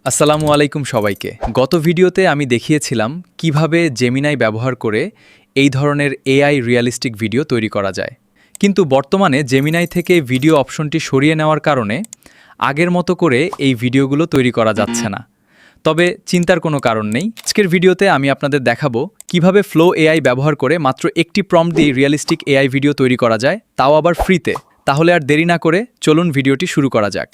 আসসালামু আলাইকুম সবাইকে। গত ভিডিওতে আমি দেখিয়েছিলাম কিভাবে জেমিনাই ব্যবহার করে এই ধরনের এআই রিয়ালিস্টিক ভিডিও তৈরি করা যায়। কিন্তু বর্তমানে জেমিনাই থেকে ভিডিও অপশনটি সরিয়ে নেওয়ার কারণে আগের মতো করে এই ভিডিওগুলো তৈরি করা যাচ্ছে না। তবে চিন্তার কোনো কারণ নেই। আজকের ভিডিওতে আমি আপনাদের দেখাবো কিভাবে ফ্লো এআই ব্যবহার করে মাত্র একটি প্রম্পট দিয়ে রিয়ালিস্টিক এআই ভিডিও তৈরি করা যায়, তাও আবার ফ্রিতে। তাহলে আর দেরি না করে চলুন ভিডিওটি শুরু করা যাক।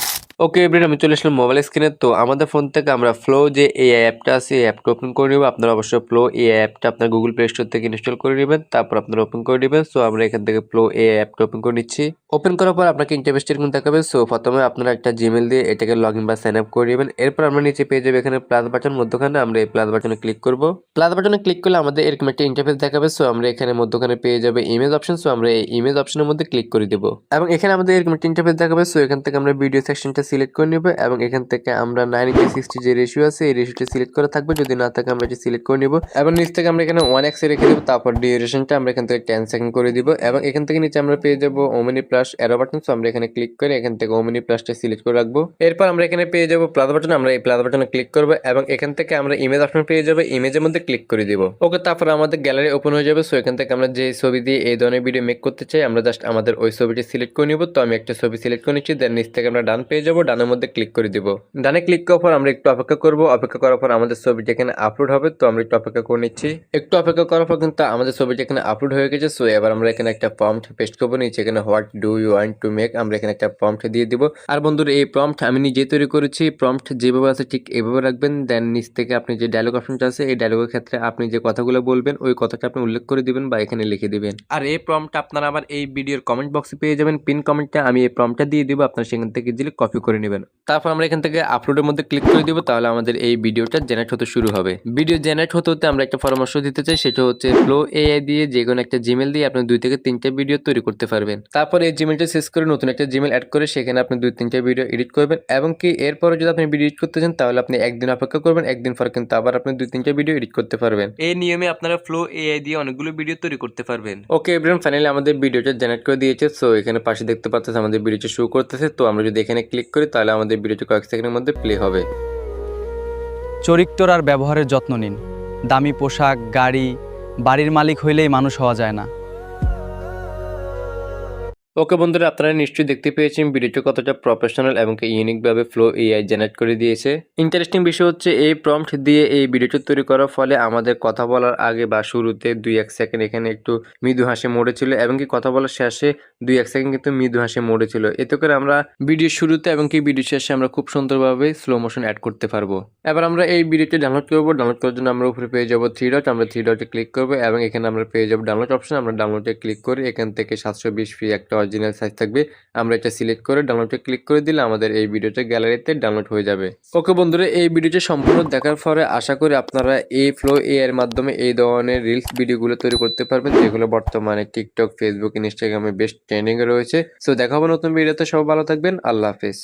ওকে এভরিওয়ান, আমি চলে আসলাম মোবাইল স্ক্রিনে। তো আমাদের ফোন থেকে আমরা ফ্লো যে এআই অ্যাপটা আছে এই অ্যাপটা ওপেন করে নেব। আপনারা অবশ্যই ফ্লো এআই অ্যাপটা আপনার গুগল প্লে স্টোর থেকে ইনস্টল করে নেবেন, তারপর আপনারা ওপেন করে নেবেন। সো আমরা এখান থেকে ফ্লো এআই অ্যাপটা ওপেন করে নিচ্ছি। ওপেন করার পর আপনাকে ইন্টারফেসটা এরকম দেখাবে। সো প্রথমে আপনারা একটা জিমেল দিয়ে এটাকে লগ ইন বা সাইন আপ করে নেবেন। এরপর আমরা নিচে পেয়ে যাবো এখানে প্লাস বাটন, মধ্যখানে আমরা এই প্লাস বাটনে ক্লিক করব। প্লাস বাটনে ক্লিক করলে আমাদের এরকম একটা ইন্টারফেস দেখাবে। সো আমরা এখানে মধ্যখানে পেয়ে যাবে ইমেজ অপশন। সো আমরা এই ইমেজ অপশনের মধ্যে ক্লিক করে দেব এবং এখানে আমাদের এরকম একটা ইন্টারফেস দেখাবে। সো এখান থেকে আমরা ভিডিও সেকশনটা সিলেক্ট করে নেব এবং এখান থেকে আমরা 9:60 যে রেশিও আছে এই রেশিওটা সিলেক্ট করা থাকবে। যদি না থাকে আমরা এটি সিলেক্ট করে নিব এবং নিচ থেকে আমরা এখানে 1x এ রেখে দেব। তারপর ডিউরেশনটা আমরা এখান থেকে 10 সেকেন্ড করে দিব এবং এখান থেকে নিচে আমরা পেয়ে যাব ওমেনি প্লাস অ্যারো বাটন। সো আমরা এখানে ক্লিক করে এখান থেকে ওমেনি প্লাসটা সিলেক্ট করে রাখবো। এরপর আমরা এখানে পেয়ে যাব প্লাস বাটন। আমরা এই প্লাস বাটনে ক্লিক করব এবং এখান থেকে আমরা ইমেজ অপশন পেয়ে যাব, ইমেজের মধ্যে ক্লিক করে দিব। ওকে, তারপর আমাদের গ্যালারি ওপেন হয়ে যাবে। সো এখান থেকে আমরা যে ছবি দিয়ে এই ধরনের ভিডিও মেক করতে চাই আমরা জাস্ট আমাদের ওই ছবিটি সিলেক্ট করে নিব। তো আমি একটা ছবি সিলেক্ট করে নিচ্ছি, দেন নিচ থেকে আমরা ডান পেয়ে যাব, ডানের মধ্যে ক্লিক করে দিব। ডানে ক্লিক করার পর আমরা একটু অপেক্ষা করব। অপেক্ষা করার পর আমাদের ছবিটি এখানে আপলোড হবে। তো আমরা একটু অপেক্ষা করে নিচ্ছি। একটু অপেক্ষা করার পর কিন্তু আমাদের ছবিটি এখানে আপলোড হয়ে গেছে। সো এবার আমরা এখানে একটা প্রম্পট পেস্ট করবো। নিচে এখানে what do you want to make আমরা এখানে একটা প্রম্পট দিয়ে দিব। আর বন্ধুরা, এই প্রম্পট আমি নিজে তৈরি করেছি। প্রম্পট যেভাবে আছে ঠিক এভাবে রাখবেন। দেন নিচ থেকে আপনি যে ডায়লগ অপশনটা আছে এই ডায়লগের ক্ষেত্রে আপনি যে কথাগুলো বলবেন ওই কথাটা আপনি উল্লেখ করে দিবেন বা এখানে লিখে দিবেন। আর এই প্রম্পট আপনারা আবার এই ভিডিওর কমেন্ট বক্সে পেয়ে যাবেন। পিন কমেন্টটা আমি এই প্রম্পটটা দিয়ে দিব, আপনারা সেখান থেকে দিলে কপি করে নেবেন। তারপর আমরা এখান থেকে আপলোডের মধ্যে ক্লিক করে দিব। তাহলে আমাদের এই ভিডিওটা জেনারেট হতে শুরু হবে। ভিডিও জেনারেট হতে হতে আমরা একটা পরামর্শ দিতে চাই, সেটা হচ্ছে ফ্লো এআই দিয়ে যে কোনো একটা জিমেল দিয়ে আপনি 2 থেকে 3টা ভিডিও তৈরি করতে পারবেন। তারপর এই জিমেলটা শেষ করে নতুন একটা জিমেল অ্যাড করে সেখানে আপনি 2-3টা ভিডিও এডিট করবেন এবং কি এরপরে যদি আপনি ভিডিও এডিট করতে চান তাহলে আপনি একদিন অপেক্ষা করবেন, একদিন পর কিন্তু আবার আপনি 2-3টা ভিডিও এডিট করতে পারবেন। এই নিয়মে আপনারা ফ্লো এআই দিয়ে অনেকগুলো ভিডিও তৈরি করতে পারবেন। ওকে এভরিওয়ান, ফাইনালি আমাদের ভিডিওটা জেনারেট করে দিয়েছে। সো এখানে পাশে দেখতে পাচ্ছেন আমাদের ভিডিওটা শো করতেছে। তো আমরা যদি এখানে ক্লিক করি তাহলে আমাদের ভিডিওটা কয়েক সেকেন্ডের মধ্যে প্লে হবে। চরিত্র আর ব্যবহারের যত্ন নিন। দামি পোশাক, গাড়ি, বাড়ির মালিক হইলেই মানুষ হওয়া যায় না। ওকে বন্ধুরা, আপনারা নিশ্চয়ই দেখতে পেয়েছেন ভিডিওটি কতটা প্রফেশনাল এবং ইউনিকভাবে ফ্লো এআই জেনারেট করে দিয়েছে। ইন্টারেস্টিং বিষয় হচ্ছে এই প্রম্পট দিয়ে এই ভিডিওটি তৈরি করার ফলে আমাদের কথা বলার আগে বা শুরুতে 2-1 সেকেন্ড এখানে একটু মৃদু হাসি মোড়ে ছিল এবং কি কথা বলার শেষে 2-1 সেকেন্ড কিন্তু মৃদু হাসি মোড়ে ছিল। এতে করে আমরা ভিডিও শুরুতে এবং কি ভিডিও শেষে আমরা খুব সুন্দরভাবে স্লো মোশন অ্যাড করতে পারবো। এবার আমরা এই ভিডিওটি ডাউনলোড করবো। ডাউনলোড করার জন্য আমরা উপরে পেয়ে যাবো 3 ডট, আমরা 3 ডটে ক্লিক করবো এবং এখানে আমরা পেয়ে যাবো ডাউনলোড অপশন। আমরা ডাউনলোডে ক্লিক করে এখান থেকে 720 ফ্রি একটা অরিজিনাল সাইজ থাকবে, আমরা এটা সিলেক্ট করে ডাউনলোডে ক্লিক করে দিলে আমাদের এই ভিডিওটা গ্যালারিতে ডাউনলোড হয়ে যাবে। ওকে বন্ধুরা, এই ভিডিওটি সম্পূর্ণ দেখার পরে আশা করি আপনারা এই ফ্লো এআই এর মাধ্যমে এই ধরনের রিলস ভিডিওগুলো তৈরি করতে পারবেন, যেগুলো বর্তমানে টিকটক, ফেসবুক, ইনস্টাগ্রামে বেস্ট ট্রেন্ডিং এ রয়েছে। সো দেখা হবে নতুন ভিডিওতে। সব ভালো থাকবেন, আল্লাহ হাফেজ।